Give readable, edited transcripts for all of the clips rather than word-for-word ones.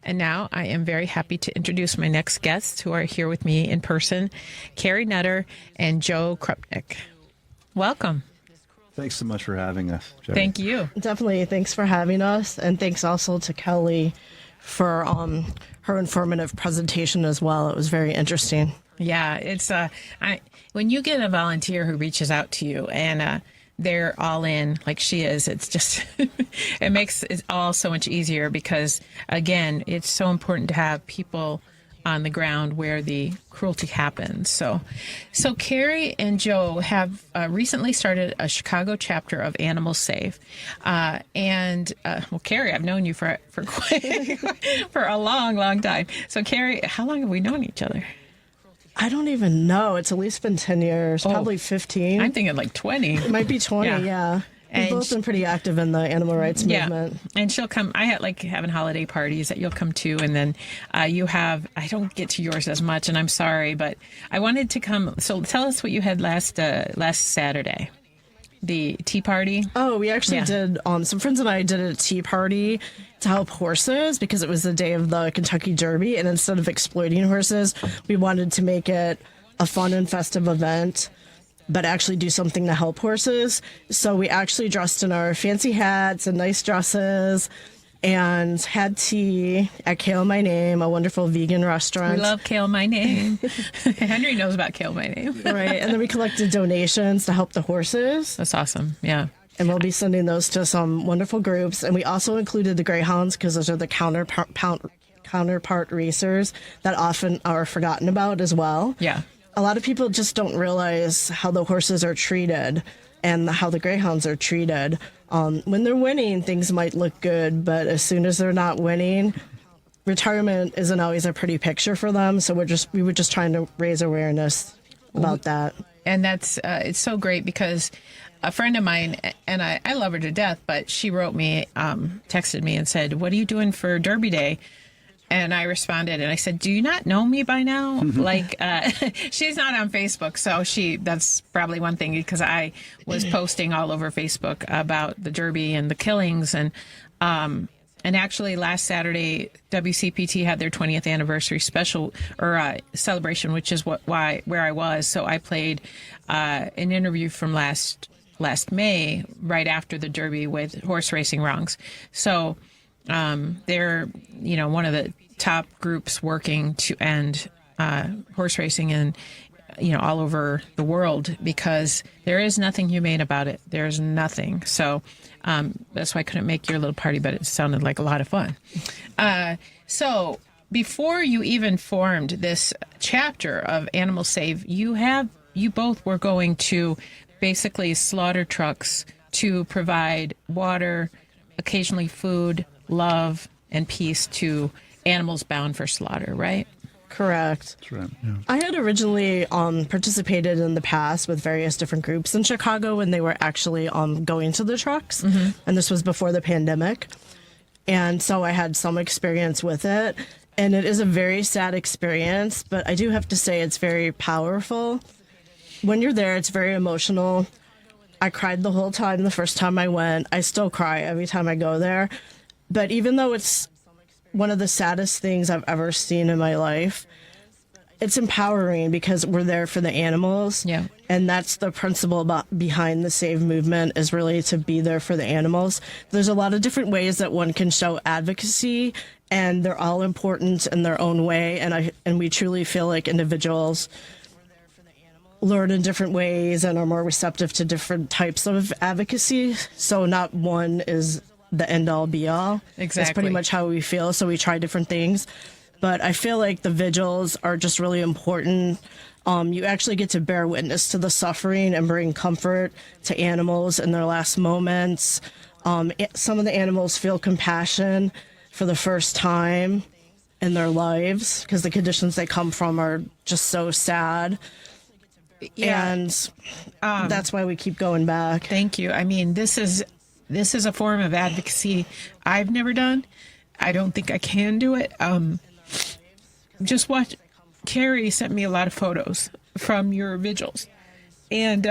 And now I am very happy to introduce my next guests who are here with me in person, Carrie Nutter and Joe Krupnick. Welcome. Thanks so much for having us, Jodie. Thank you. Definitely. Thanks for having us. And thanks also to Kelly for her informative presentation as well. It was very interesting. Yeah, it's when you get a volunteer who reaches out to you and they're all in like she is, it's just it makes it all so much easier because, again, it's so important to have people on the ground where the cruelty happens. So Carrie and Joe have recently started a Chicago chapter of Animals Save. Well, Carrie, I've known you for for a long, long time. So Carrie, how long have we known each other? I don't even know. It's at least been 10 years, probably 15. I'm thinking like 20. It might be 20, yeah. We've both been pretty active in the animal rights movement. And she'll come. I had like having holiday parties that you'll come to, and then you have. I don't get to yours as much, and I'm sorry, but I wanted to come. So tell us what you had last Saturday, the tea party. Oh, we actually did. Some friends and I did a tea party to help horses because it was the day of the Kentucky Derby, and instead of exploiting horses, we wanted to make it a fun and festive event, but actually do something to help horses. So we actually dressed in our fancy hats and nice dresses and had tea at Kale My Name, a wonderful vegan restaurant. We love Kale My Name. Henry knows about Kale My Name. Right. And then we collected donations to help the horses. That's awesome. Yeah. And we'll be sending those to some wonderful groups. And we also included the greyhounds because those are the counterpart racers that often are forgotten about as well. Yeah. A lot of people just don't realize how the horses are treated and how the greyhounds are treated. When they're winning, things might look good, but as soon as they're not winning, retirement isn't always a pretty picture for them. So we were just trying to raise awareness about that. And that's it's so great because a friend of mine, and I love her to death, but she wrote me, texted me and said, "What are you doing for Derby Day?" And I responded and I said, "Do you not know me by now?" She's not on Facebook, so that's probably one thing because I was posting all over Facebook about the Derby and the killings. And actually last Saturday, WCPT had their 20th anniversary special or celebration, which is where I was. So I played an interview from last May, right after the Derby with Horse Racing Wrongs. So they're, one of the top groups working to end horse racing in, all over the world because there is nothing humane about it. There's nothing. So that's why I couldn't make your little party, but it sounded like a lot of fun. So before you even formed this chapter of Animal Save, you both were going to basically slaughter trucks to provide water, occasionally food, love, and peace to animals bound for slaughter, right? Correct. That's right. Yeah. I had originally participated in the past with various different groups in Chicago when they were actually going to the trucks, and this was before the pandemic. And so I had some experience with it, and it is a very sad experience, but I do have to say it's very powerful. When you're there, it's very emotional. I cried the whole time the first time I went. I still cry every time I go there. But even though it's one of the saddest things I've ever seen in my life, it's empowering because we're there for the animals. Yeah. And that's the principle behind the Save movement, is really to be there for the animals. There's a lot of different ways that one can show advocacy, and they're all important in their own way. And we truly feel like individuals learn in different ways and are more receptive to different types of advocacy. So not one is the end-all be-all. Exactly. That's pretty much how we feel, so we try different things. But I feel like the vigils are just really important. You actually get to bear witness to the suffering and bring comfort to animals in their last moments. Some of the animals feel compassion for the first time in their lives because the conditions they come from are just so sad. Yeah. And that's why we keep going back. Thank you. I mean, this is a form of advocacy I've never done. I don't think I can do it. Just watch. Carrie sent me a lot of photos from your vigils. And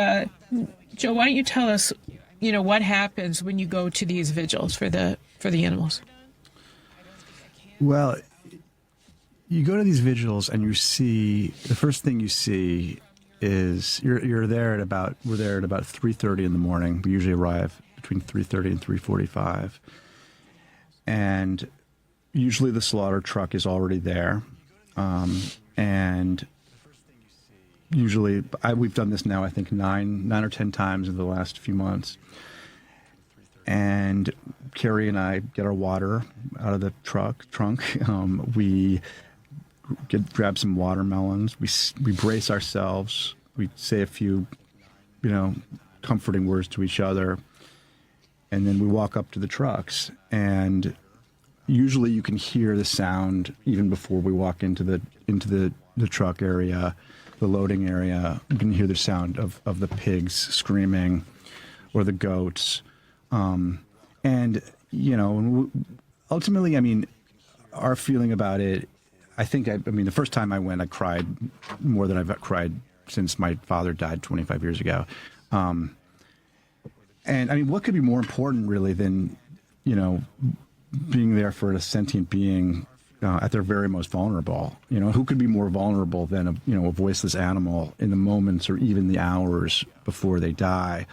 Joe, why don't you tell us, what happens when you go to these vigils for the animals? Well, you go to these vigils and you see, the first thing you see is we're there at about 3:30 in the morning. We usually arrive between 3:30 and 3:45. And usually the slaughter truck is already there. And usually, we've done this now, I think, 9 or 10 times in the last few months. And Carrie and I get our water out of the trunk. We grab some watermelons. We brace ourselves. We say a few, comforting words to each other. And then we walk up to the trucks. And usually you can hear the sound even before we walk into the truck area, the loading area. You can hear the sound of the pigs screaming or the goats. And, ultimately, I mean, our feeling about it, I think, the first time I went, I cried more than I've cried since my father died 25 years ago. And I mean, what could be more important really than, being there for a sentient being at their very most vulnerable? Who could be more vulnerable than a voiceless animal in the moments or even the hours before they die?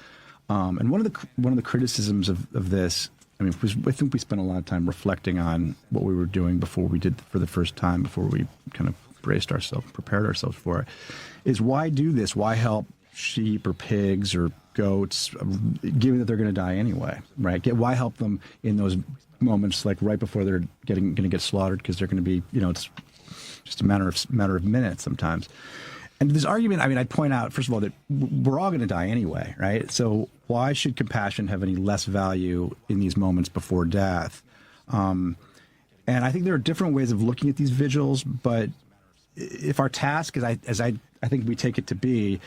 And one of the criticisms of this, I think we spent a lot of time reflecting on what we were doing before we did for the first time, before we kind of braced ourselves, prepared ourselves for it, is why do this? Why help sheep or pigs or goats, given that they're going to die anyway, right? Why help them in those moments, like right before they're going to get slaughtered, because they're going to be, it's just a matter of minutes sometimes. And this argument, I'd point out, first of all, that we're all going to die anyway, right? So why should compassion have any less value in these moments before death? And I think there are different ways of looking at these vigils, but if our task, as I think we take it to be,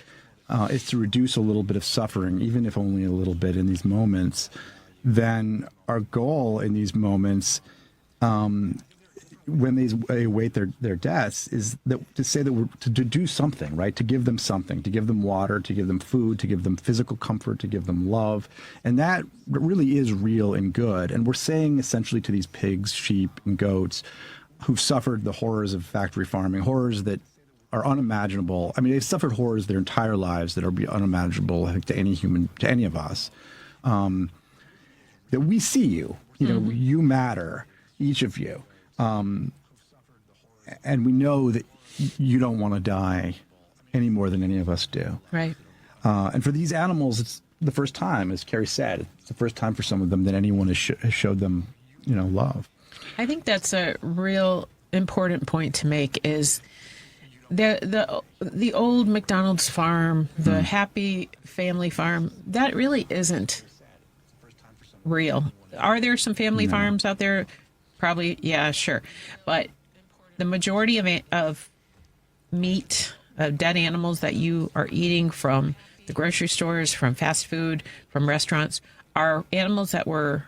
is to reduce a little bit of suffering, even if only a little bit in these moments, then our goal in these moments, when they await their deaths, is to say that we're to do something, right? To give them something, to give them water, to give them food, to give them physical comfort, to give them love. And that really is real and good. And we're saying essentially to these pigs, sheep, and goats who've suffered the horrors of factory farming, horrors that are unimaginable. They've suffered horrors their entire lives that are unimaginable, I think, to any of us. That we see you, you matter, each of you. And we know that you don't want to die any more than any of us do. Right. And for these animals, it's the first time, as Carrie said, it's the first time for some of them that anyone has showed them, love. I think that's a real important point to make, is the old McDonald's farm, the happy family farm, that really isn't real. Are there some family farms out there? Probably, yeah, sure. But the majority of meat, of dead animals that you are eating from the grocery stores, from fast food, from restaurants, are animals that were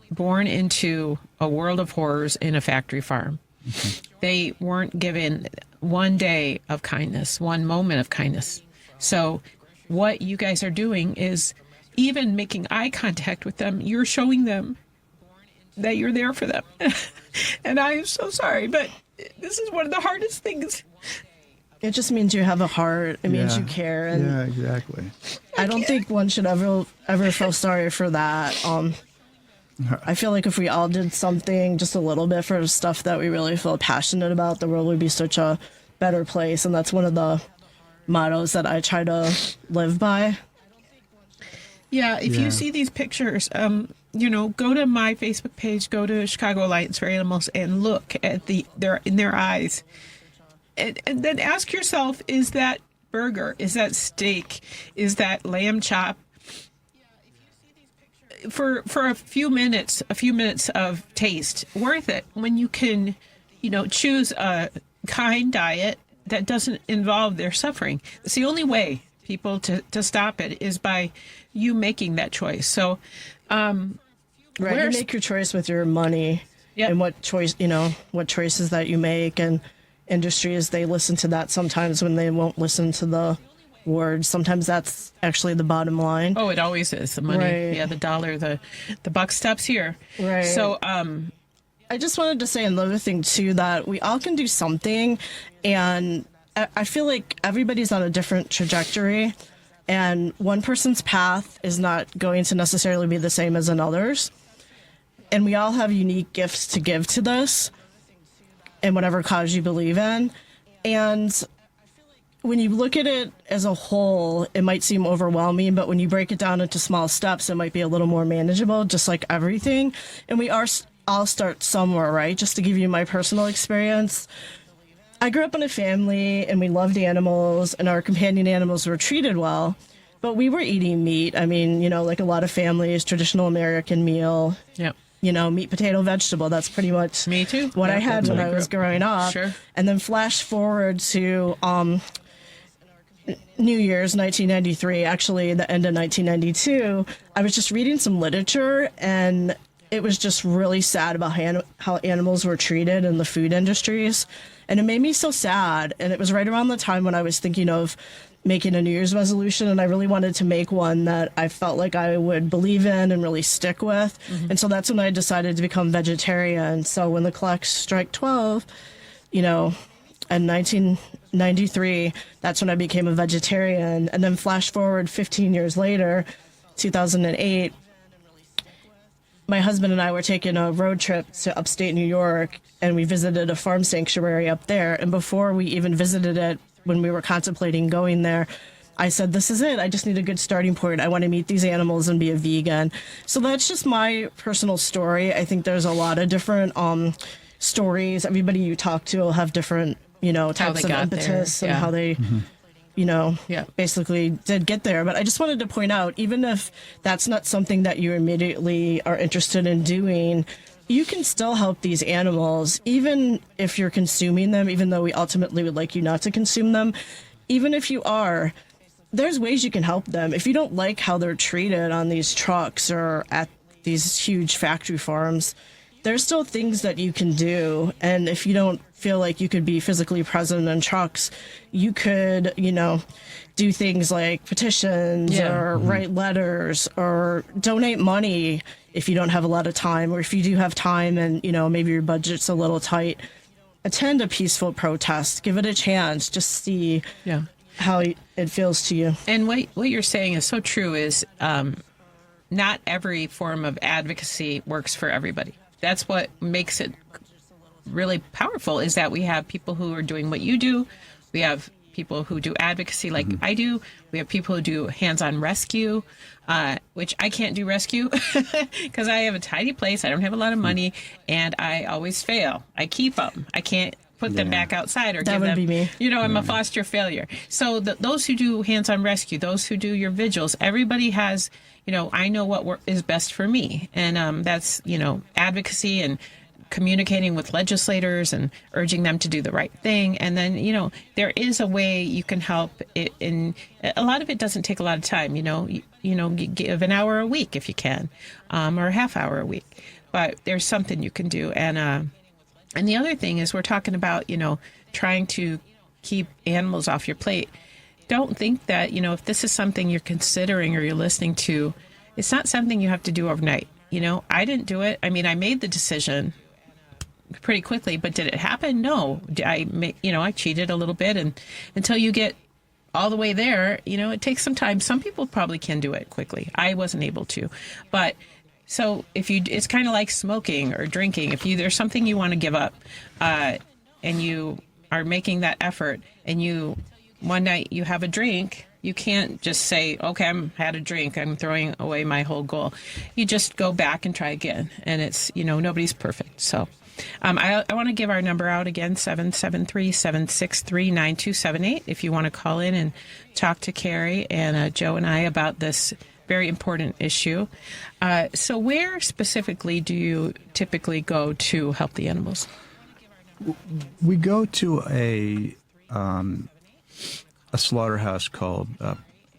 born into a world of horrors in a factory farm. Mm-hmm. They weren't given one day of kindness, one moment of kindness. So what you guys are doing is, even making eye contact with them, you're showing them that you're there for them. And I am so sorry, but this is one of the hardest things. It just means you have a heart. It means you care. And yeah, exactly. I don't think one should ever feel sorry for that. I feel like if we all did something just a little bit for stuff that we really feel passionate about, the world would be such a better place. And that's one of the mottos that I try to live by. Yeah, if you see these pictures, go to my Facebook page, go to Chicago Alliance for Animals, and look at in their eyes. And then ask yourself, is that burger, is that steak, is that lamb chop? For a few minutes of taste, worth it, when you can, choose a kind diet that doesn't involve their suffering. It's the only way, people, to stop it, is by you making that choice. So, right, you make your choice with your money, and what choices that you make, and industries, they listen to that sometimes when they won't listen to the words. Sometimes that's actually the bottom line. Oh, it always is. The money, right. The dollar, the buck stops here. Right. So, I just wanted to say another thing too, that we all can do something, and I feel like everybody's on a different trajectory, and one person's path is not going to necessarily be the same as another's, and we all have unique gifts to give to this and whatever cause you believe in. And when you look at it as a whole, it might seem overwhelming, but when you break it down into small steps, it might be a little more manageable, just like everything. And we all start somewhere, right? Just to give you my personal experience, I grew up in a family and we loved animals, and our companion animals were treated well, but we were eating meat. I mean, like a lot of families, traditional American meal. Yep. Meat, potato, vegetable. That's pretty much me too. What I had when I was growing up. Sure. And then flash forward to New Year's 1993, actually the end of 1992, I was just reading some literature, and it was just really sad about how animals were treated in the food industries. And it made me so sad. And it was right around the time when I was thinking of making a New Year's resolution, and I really wanted to make one that I felt like I would believe in and really stick with. Mm-hmm. And so that's when I decided to become vegetarian. So when the clock struck 12, in 1993, that's when I became a vegetarian. And then flash forward 15 years later, 2008, my husband and I were taking a road trip to upstate New York, and we visited a farm sanctuary up there. And before we even visited it, when we were contemplating going there, I said, this is it. I just need a good starting point. I want to meet these animals and be a vegan. So that's just my personal story. I think there's a lot of different stories. Everybody you talk to will have different, types of impetus and how they, basically did get there. But I just wanted to point out, even if that's not something that you immediately are interested in doing, you can still help these animals, even if you're consuming them, even though we ultimately would like you not to consume them. Even if you are, there's ways you can help them. If you don't like how they're treated on these trucks or at these huge factory farms, there's still things that you can do. And if you don't feel like you could be physically present in trucks, you could, do things like petitions or write letters or donate money if you don't have a lot of time, or if you do have time and, maybe your budget's a little tight. Attend a peaceful protest. Give it a chance. Just see how it feels to you. And what you're saying is so true, is not every form of advocacy works for everybody. That's what makes it really powerful, is that we have people who are doing what you do. We have people who do advocacy like I do. We have people who do hands-on rescue, which I can't do rescue because I have a tiny place. I don't have a lot of money, and I always fail. I keep them. I can't put them back outside or give them. That would be me. I'm a foster failure. So those who do hands-on rescue, those who do your vigils, everybody has, I know what is best for me. And that's, advocacy and communicating with legislators and urging them to do the right thing. And then, there is a way you can help it. In a lot of it doesn't take a lot of time, you give an hour a week if you can, or a half hour a week, but there's something you can do. And the other thing is, we're talking about, trying to keep animals off your plate. Don't think that, if this is something you're considering or you're listening to, it's not something you have to do overnight. I didn't do it. I mean, I made the decision pretty quickly, but did it happen? No. I cheated a little bit, and until you get all the way there, it takes some time. Some people probably can do it quickly. I wasn't able to, but so it's kind of like smoking or drinking. If there's something you want to give up, and you are making that effort, and one night you have a drink, you can't just say, okay, had a drink, I'm throwing away my whole goal. You just go back and try again. And it's, nobody's perfect. So I want to give our number out again, 773-763-9278, if you want to call in and talk to Carrie and Joe and I about this very important issue. So where specifically do you typically go to help the animals? We go to a slaughterhouse called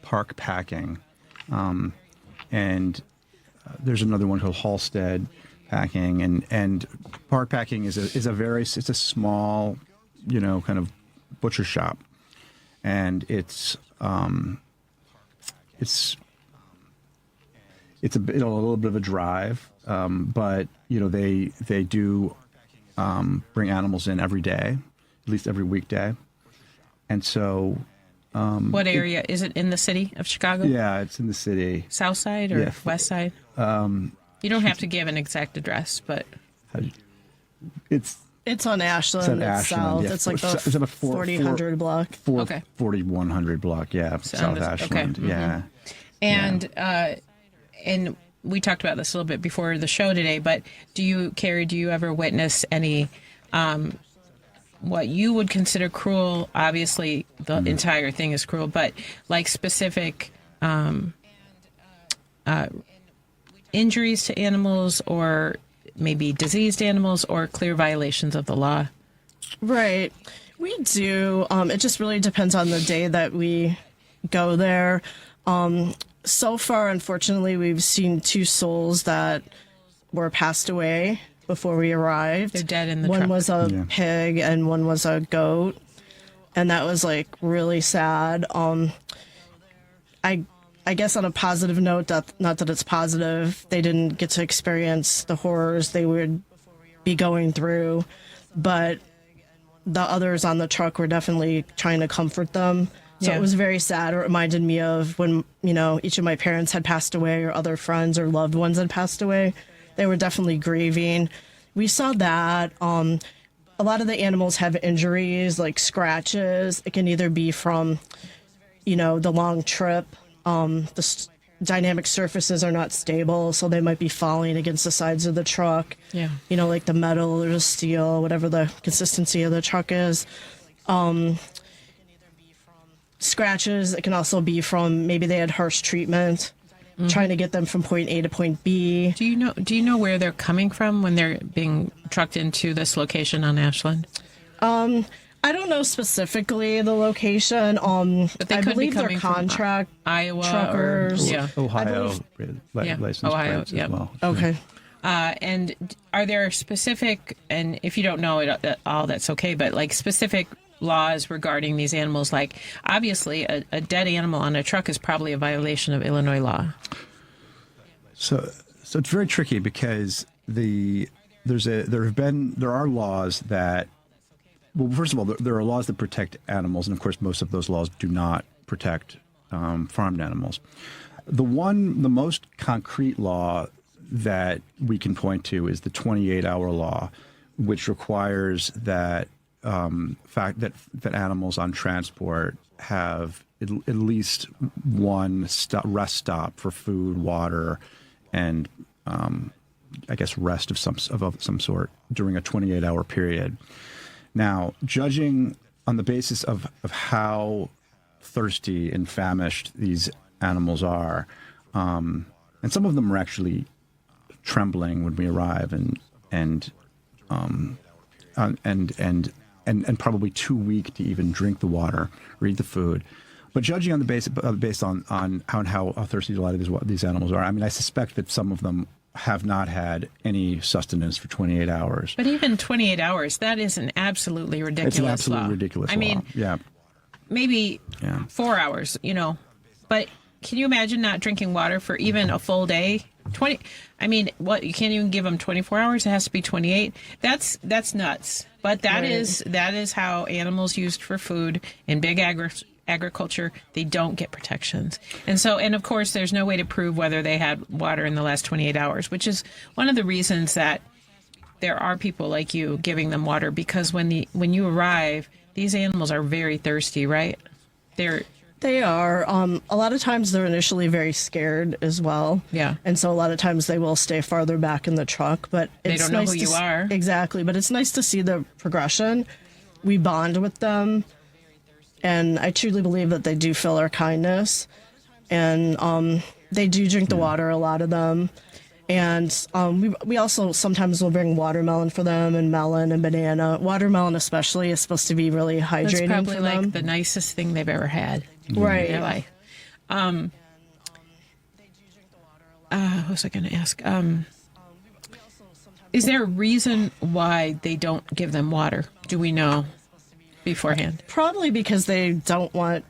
Park Packing, and there's another one called Halstead Packing, and Park Packing is a small, kind of butcher shop, and it's a little bit of a drive, but they do bring animals in every day, at least every weekday. And so... what area? Is it in the city of Chicago? Yeah, it's in the city. South side or Yeah. west side? You don't have to give an exact address, but... It's It's on Ashland. It's south. yeah. It's like the It's about 4000 block. 4100 block, yeah, South Ashland. okay. Yeah. And we talked about this a little bit before the show today, but Carrie, do you ever witness any what you would consider cruel? Obviously, the entire thing is cruel, but like specific injuries to animals or maybe diseased animals or clear violations of the law? Right. We do. It just really depends on the day that we go there. So far, unfortunately, we've seen 2 souls that were passed away before we arrived. They're dead in the One truck. was a pig and one was a goat. And that was like really sad. I guess on a positive note, not that it's positive, they didn't get to experience the horrors they would be going through, but the others on the truck were definitely trying to comfort them. So Yeah. it was very sad. It reminded me of when, each of my parents had passed away or other friends or loved ones had passed away. They were definitely grieving. We saw that. A lot of the animals have injuries like scratches. It can either be from, the long trip. Dynamic surfaces are not stable, so they might be falling against the sides of the truck. Yeah. Like the metal or the steel, whatever the consistency of the truck is. Scratches, it can also be from maybe they had harsh treatment, trying to get them from point A to point B. Do you know where they're coming from when they're being trucked into this location on Ashland? I don't know specifically the location. But they I could be believe they're coming from contract Iowa truckers. or Ohio Yeah. license Ohio, plates yep. as well. Okay. And are there specific, and if you don't know it all, that's okay, but like specific laws regarding these animals? Like obviously a dead animal on a truck is probably a violation of Illinois law. So it's very tricky because there are laws that, well, first of all, there are laws that protect animals, and of course, most of those laws do not protect farmed animals. The most concrete law that we can point to is the 28-hour law, which requires that that animals on transport have at least one rest stop for food, water, and I guess rest of some sort during a 28-hour period. Now, judging on the basis of how thirsty and famished these animals are, and some of them are actually trembling when we arrive, and probably too weak to even drink the water or eat the food. But judging on the based on how thirsty a lot of these animals are, I mean, I suspect that some of them have not had any sustenance for 28 hours. But even 28 hours, that is an absolutely ridiculous It's an absolutely law. ridiculous law. I mean, yeah. maybe 4 hours, but can you imagine not drinking water for even a full day? You can't even give them 24 hours. It has to be 28. That's nuts. But that is how animals used for food in big agriculture, they don't get protections. And of course, there's no way to prove whether they had water in the last 28 hours, which is one of the reasons that there are people like you giving them water, because when you arrive, these animals are very thirsty, right? They are. A lot of times they're initially very scared as well. Yeah. And so a lot of times they will stay farther back in the truck. But They don't know who you are. Exactly. But it's nice to see the progression. We bond with them. And I truly believe that they do feel our kindness. And they do drink the water, a lot of them. And we also sometimes will bring watermelon for them, and melon and banana. Watermelon especially is supposed to be really hydrating That's probably for like them. the nicest thing they've ever had. Right. In their life. What was I going to ask? Is there a reason why they don't give them water? Do we know beforehand? Probably because they don't want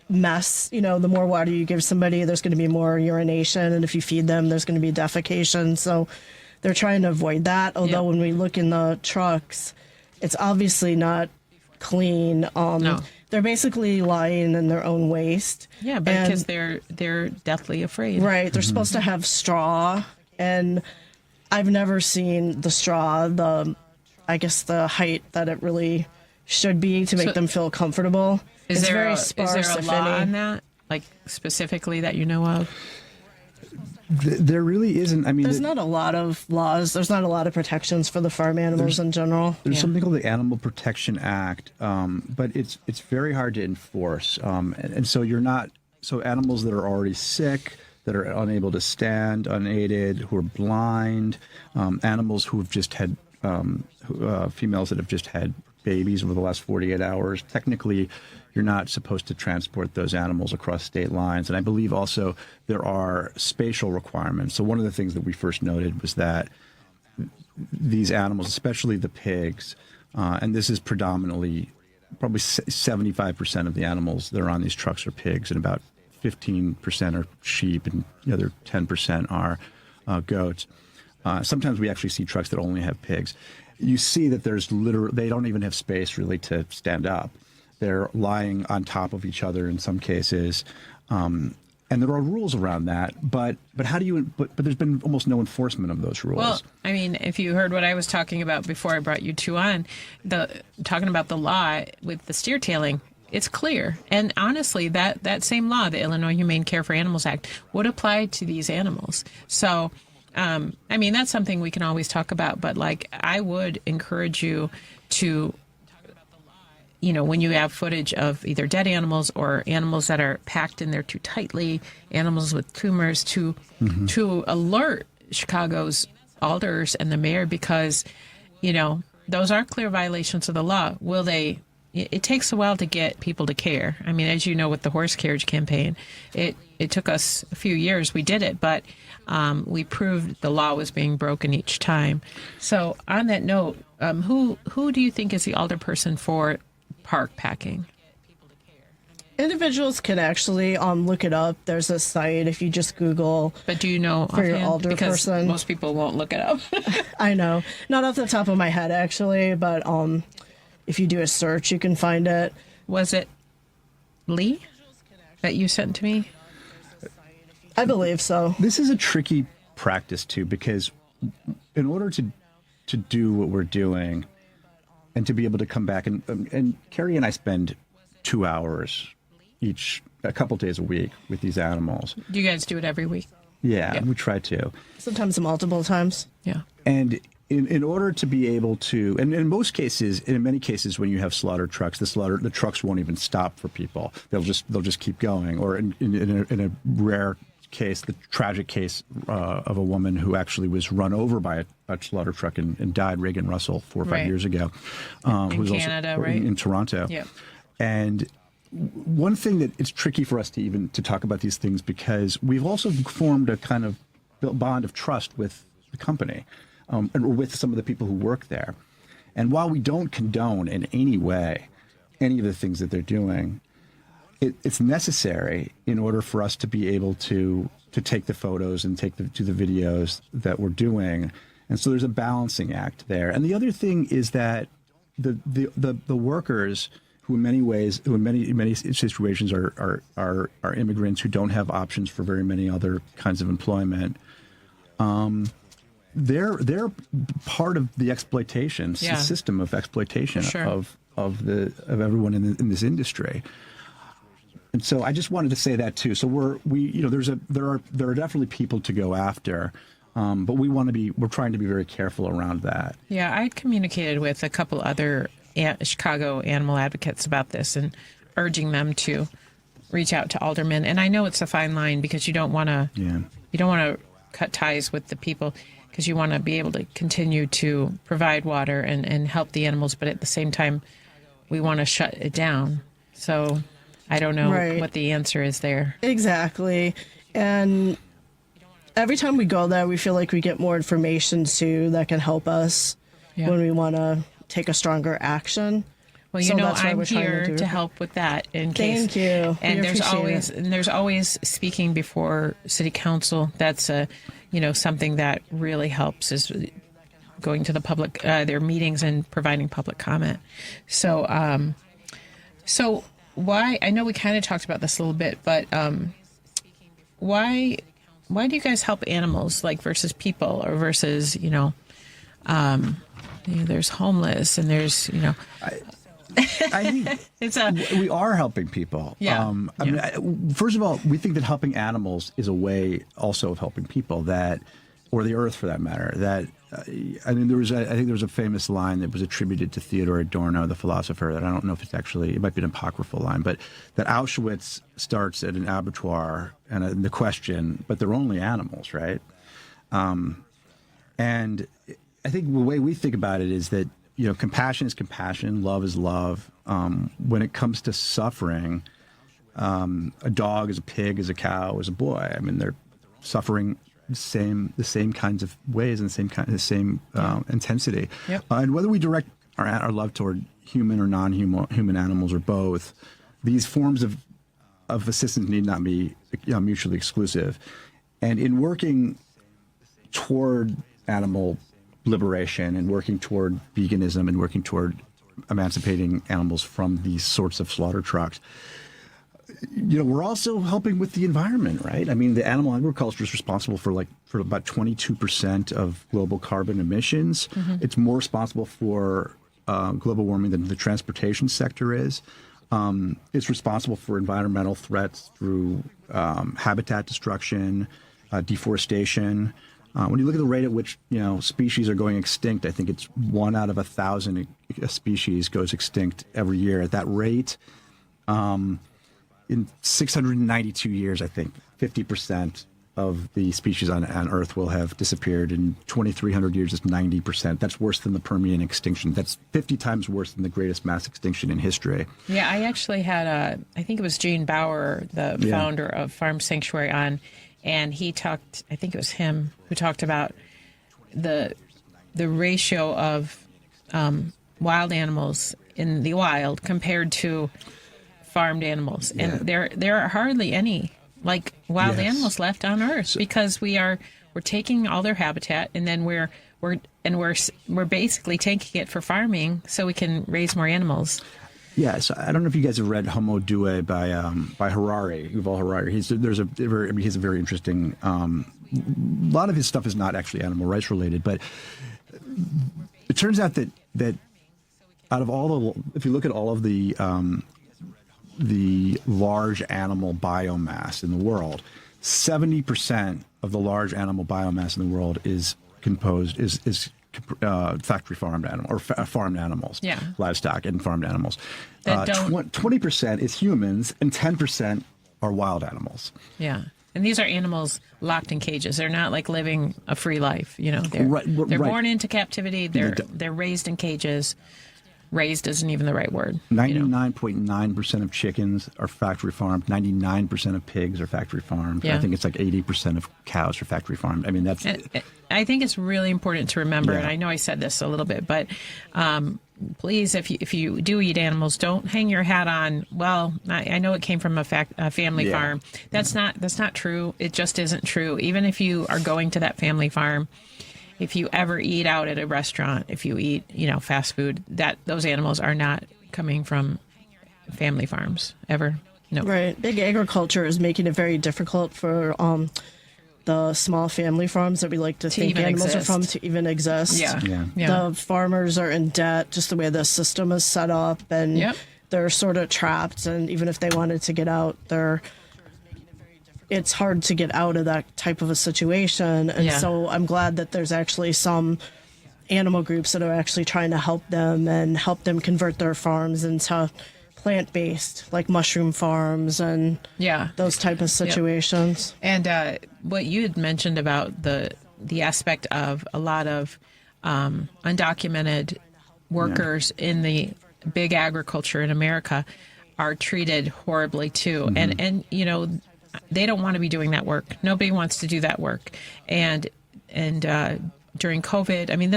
mess. The more water you give somebody, there's going to be more urination, and if you feed them, there's going to be defecation. So they're trying to avoid that. Although when we look in the trucks, it's obviously not clean. No. They're basically lying in their own waste. Yeah, but because they're deathly afraid. Right. They're supposed to have straw, and I've never seen the straw, the height that it really should be to make them feel comfortable. Is it's there very a sparse, law on that, like specifically that you know of? There really isn't. I mean, there's not a lot of laws. There's not a lot of protections for the farm animals in general. There's something called the Animal Protection Act, but it's very hard to enforce. And so so animals that are already sick, that are unable to stand unaided, who are blind, animals who have just had, females that have just had babies over the last 48 hours, technically you're not supposed to transport those animals across state lines. And I believe also there are spatial requirements. So one of the things that we first noted was that these animals, especially the pigs, and this is predominantly, probably 75% of the animals that are on these trucks are pigs, and about 15% are sheep, and the other 10% are goats. Sometimes we actually see trucks that only have pigs. You see that they don't even have space really to stand up. They're lying on top of each other in some cases. And there are rules around that, but how do you, but there's been almost no enforcement of those rules. Well, I mean, if you heard what I was talking about before I brought you two on, talking about the law with the steer tailing, it's clear. And honestly, that same law, the Illinois Humane Care for Animals Act, would apply to these animals. So, I mean, that's something we can always talk about, but like, I would encourage you to, when you have footage of either dead animals or animals that are packed in there too tightly, animals with tumors, to alert Chicago's alders and the mayor, because, those are clear violations of the law. It takes a while to get people to care. I mean, as you know, with the horse carriage campaign, it took us a few years. We did it, but we proved the law was being broken each time. So on that note, who do you think is the alderperson for park packing? Individuals can actually look it up. There's a site if you just Google. But do you know for your alderperson? Because person? Most people won't look it up. I know, not off the top of my head actually, but if you do a search, you can find it. Was it Lee that you sent to me? I believe so. This is a tricky practice too, because in order to do what we're doing, and to be able to come back, and Carrie and I spend 2 hours each, a couple days a week with these animals. Do you guys do it every week? Yeah. We try to. Sometimes multiple times. Yeah. And in order to be able to, and in many cases, when you have slaughter trucks, the trucks won't even stop for people. They'll just keep going. Or in a rare case, the tragic case of a woman who actually was run over by a slaughter truck and died, Reagan Russell, 4 or 5 years ago. In Canada, also, right? In Toronto. Yeah. And one thing that it's tricky for us to talk about these things, because we've also formed a kind of bond of trust with the company, and with some of the people who work there. And while we don't condone in any way any of the things that they're doing, it's necessary in order for us to be able to take the photos and do the videos that we're doing. And so there's a balancing act there. And the other thing is that the workers, who in many situations are immigrants who don't have options for very many other kinds of employment, they're part of the exploitation system of exploitation of everyone in this industry. And so I just wanted to say that too. So there are definitely people to go after, but we're trying to be very careful around that. Yeah, I communicated with a couple other Chicago animal advocates about this and urging them to reach out to aldermen. And I know it's a fine line, because you don't want to cut ties with the people, because you want to be able to continue to provide water and help the animals, but at the same time, we want to shut it down. So I don't know what the answer is there. Exactly. And every time we go there, we feel like we get more information too that can help us when we want to take a stronger action. Well, I'm here to help with that in case. Thank you. And there's always speaking before city council. That's something that really helps is going to the public, their meetings and providing public comment. So, why, I know we kind of talked about this a little bit, but why do you guys help animals, like versus people, or versus, there's homeless and there's, I think we are helping people. Yeah. First of all, we think that helping animals is a way also of helping people, or the earth for that matter. I think there was a famous line that was attributed to Theodore Adorno, the philosopher, that I don't know if it might be an apocryphal line, but that Auschwitz starts at an abattoir and the question, but they're only animals, right? And I think the way we think about it is that, compassion is compassion, love is love. When it comes to suffering, a dog is a pig, is a cow, is a boy. I mean, they're suffering the same kinds of ways and the same intensity. Yep. And whether we direct our love toward human or non-human animals or both, these forms of assistance need not be mutually exclusive. And in working toward animal liberation and working toward veganism and working toward emancipating animals from these sorts of slaughter trucks, we're also helping with the environment, right? I mean, the animal agriculture is responsible for about 22% of global carbon emissions. Mm-hmm. It's more responsible for global warming than the transportation sector is. It's responsible for environmental threats through habitat destruction, deforestation. When you look at the rate at which species are going extinct, I think it's 1 out of 1,000 species goes extinct every year. At that rate, in 692 years, I think 50% of the species on Earth will have disappeared. In 2,300 years, it's 90%. That's worse than the Permian extinction. That's 50 times worse than the greatest mass extinction in history. Yeah, I actually had I think it was Gene Bauer, the founder of Farm Sanctuary, on, and he talked, I think it was him who talked about the ratio of wild animals in the wild compared to farmed animals, and there are hardly any wild animals left on Earth, because we're taking all their habitat, and then we're basically taking it for farming so we can raise more animals. Yeah, so I don't know if you guys have read Homo Due by Harari, Yuval Harari. He has a very interesting. A lot of his stuff is not actually animal rights related, but it turns out that out of if you look at all of the large animal biomass in the world, 70% of the large animal biomass in the world is factory farmed animal or farmed animals, livestock and farmed animals. 20% is humans, and 10% are wild animals. Yeah. And these are animals locked in cages. They're not living a free life. They're born into captivity. They're raised in cages. Raised isn't even the right word. 99.9% of chickens are factory farmed. 99% of pigs are factory farmed. Yeah. I think it's 80% of cows are factory farmed. I mean, that's. I think it's really important to remember, and I know I said this a little bit, but please, if you do eat animals, don't hang your hat on. Well, I know it came from a family farm. That's not true. It just isn't true. Even if you are going to that family farm. If you ever eat out at a restaurant, if you eat, fast food, those animals are not coming from family farms ever. No. Right. Big agriculture is making it very difficult for the small family farms that we like to think animals are from to even exist. Yeah. The farmers are in debt, just the way the system is set up, and they're sort of trapped. And even if they wanted to get out, it's hard to get out of that type of a situation. And so I'm glad that there's actually some animal groups that are actually trying to help them and help them convert their farms into plant-based, like mushroom farms and those type of situations. And what you had mentioned about the aspect of a lot of undocumented workers in the big agriculture in America are treated horribly too. Mm-hmm. And they don't want to be doing that work. Nobody wants to do that work. And during COVID, I mean,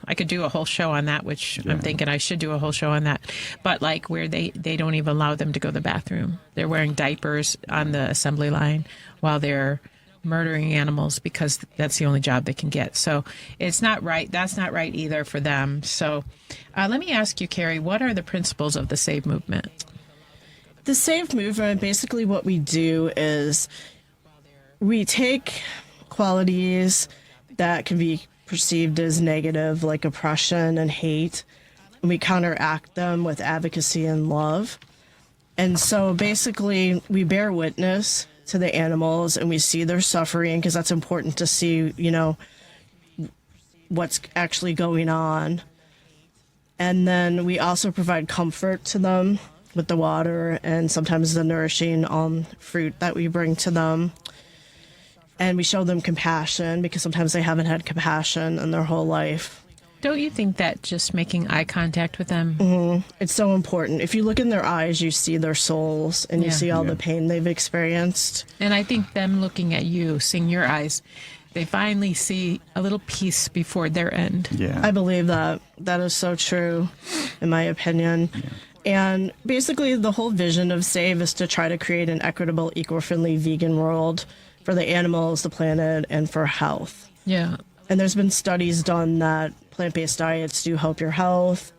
I could do a whole show on that, which I'm thinking I should do a whole show on that. But where they don't even allow them to go to the bathroom. They're wearing diapers on the assembly line while they're murdering animals because that's the only job they can get. So it's not right. That's not right either for them. So let me ask you, Carrie, what are the principles of the SAVE movement? The SAVE movement, basically what we do is we take qualities that can be perceived as negative, like oppression and hate, and we counteract them with advocacy and love. And so basically we bear witness to the animals and we see their suffering, because that's important to see, what's actually going on. And then we also provide comfort to them with the water and sometimes the nourishing fruit that we bring to them. And we show them compassion, because sometimes they haven't had compassion in their whole life. Don't you think that just making eye contact with them? It's so important. If you look in their eyes, you see their souls and you see all the pain they've experienced. And I think them looking at you, seeing your eyes, they finally see a little peace before their end. Yeah. I believe that. That is so true, in my opinion. Yeah. And basically, the whole vision of SAVE is to try to create an equitable, eco-friendly vegan world for the animals, the planet, and for health. Yeah. And there's been studies done that plant-based diets do help your health.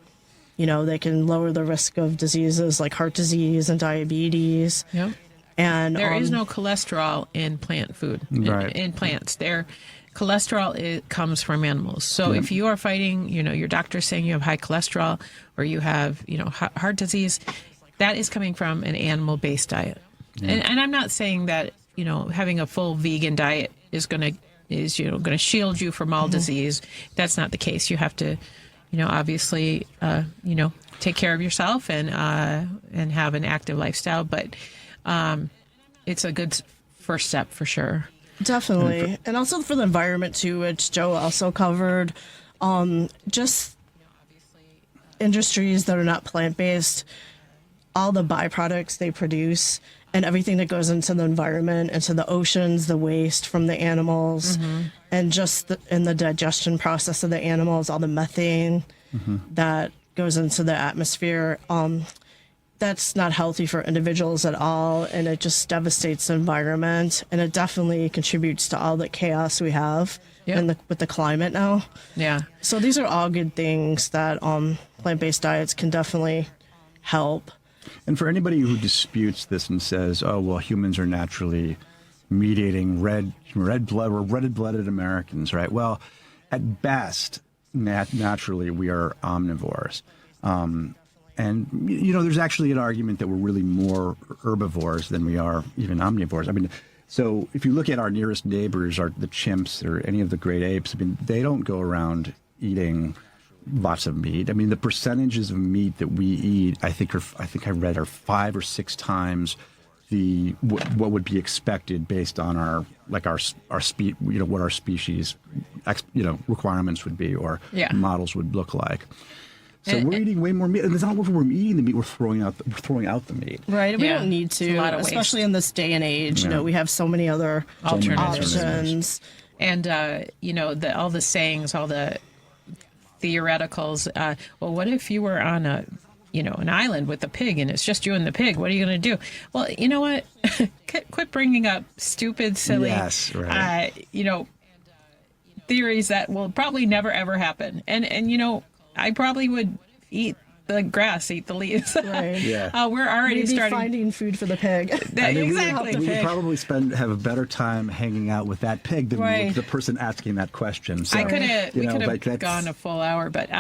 They can lower the risk of diseases like heart disease and diabetes. Yep. And there is no cholesterol in plant food, right. in plants. Cholesterol comes from animals. So if you are fighting, your doctor saying you have high cholesterol or you have, heart disease, that is coming from an animal-based diet. Yeah. And I'm not saying that, having a full vegan diet is going to shield you from all disease. That's not the case. You have to, obviously, take care of yourself and have an active lifestyle. But it's a good first step for sure. Definitely. And also for the environment too, which Joe also covered, just industries that are not plant-based, all the byproducts they produce and everything that goes into the environment, into the oceans, the waste from the animals, and just in the digestion process of the animals, all the methane that goes into the atmosphere. That's not healthy for individuals at all, and it just devastates the environment, and it definitely contributes to all the chaos we have with the climate now. Yeah. So these are all good things that plant-based diets can definitely help. And for anybody who disputes this and says, "Oh, well, humans are naturally meat-eating, red-blooded Americans," right? Well, at best, naturally, we are omnivores. And, there's actually an argument that we're really more herbivores than we are even omnivores. I mean, so if you look at our nearest neighbors, the chimps or any of the great apes, I mean, they don't go around eating lots of meat. I mean, the percentages of meat that we eat, I think I read are 5 or 6 times what would be expected based on our what our species requirements would be or models would look like. So we're eating way more meat, and it's not what we're eating the meat; we're throwing out the meat. Right, we don't need to, especially in this day and age. We have so many other options, and all the sayings, all the theoreticals. Well, what if you were on an island with a pig and it's just you and the pig? What are you going to do? Well, you know what? Quit bringing up stupid, silly, theories that will probably never ever happen. And I probably would eat the grass, eat the leaves. Right. Yeah. We're already starting finding food for the pig. Exactly. We would probably have a better time hanging out with that pig than the person asking that question. So, we could have gone a full hour, but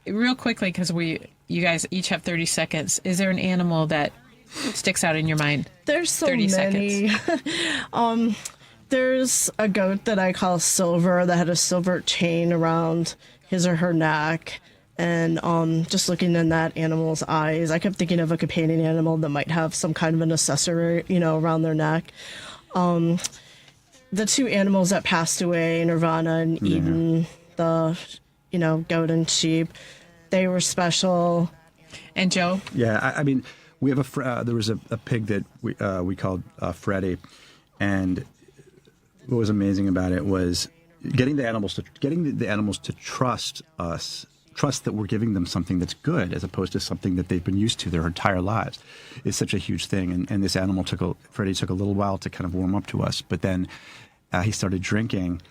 real quickly, because you guys each have 30 seconds. Is there an animal that sticks out in your mind? There's so 30 many. Seconds. There's a goat that I call Silver that had a silver chain around his or her neck. And just looking in that animal's eyes, I kept thinking of a companion animal that might have some kind of an accessory, around their neck. The 2 animals that passed away, Nirvana and Eden, the, goat and sheep, they were special. And Joe? Yeah, I mean, we have there was a pig that we called Freddie, and what was amazing about it was getting the animals to trust us. Trust that we're giving them something that's good as opposed to something that they've been used to their entire lives is such a huge thing. And this animal Freddie took a little while to kind of warm up to us. But then he started drinking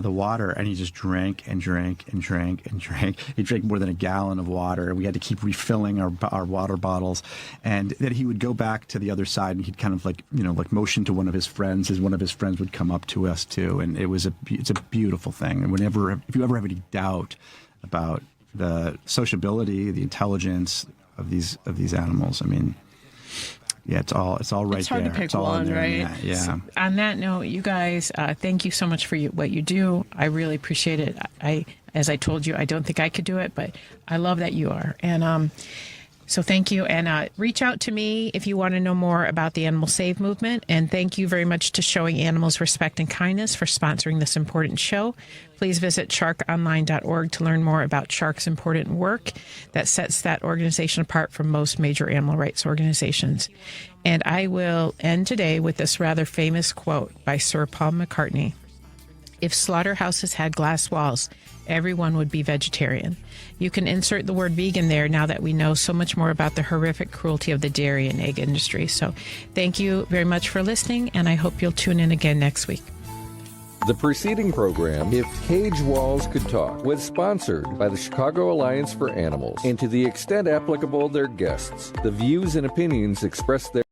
the water, and he just drank and drank and drank and drank. He drank more than a gallon of water. We had to keep refilling our water bottles, and then he would go back to the other side, and he'd kind of like motion to one of his friends, as one of his friends would come up to us too, and it's a beautiful thing. And if you ever have any doubt about the sociability, the intelligence of these animals, I mean, yeah, it's all right it's hard there. to pick it's all one, in there. right? Yeah. So on that note, you guys, thank you so much for what you do. I really appreciate it. As I told you, I don't think I could do it, but I love that you are. And so thank you. And reach out to me if you want to know more about the Animal Save movement. And thank you very much to Showing Animals Respect and Kindness for sponsoring this important show. Please visit sharkonline.org to learn more about Shark's important work that sets that organization apart from most major animal rights organizations. And I will end today with this rather famous quote by Sir Paul McCartney. If slaughterhouses had glass walls, everyone would be vegetarian. You can insert the word vegan there now that we know so much more about the horrific cruelty of the dairy and egg industry. So thank you very much for listening, and I hope you'll tune in again next week. The preceding program, If Cage Walls Could Talk, was sponsored by the Chicago Alliance for Animals, and to the extent applicable, their guests. The views and opinions expressed there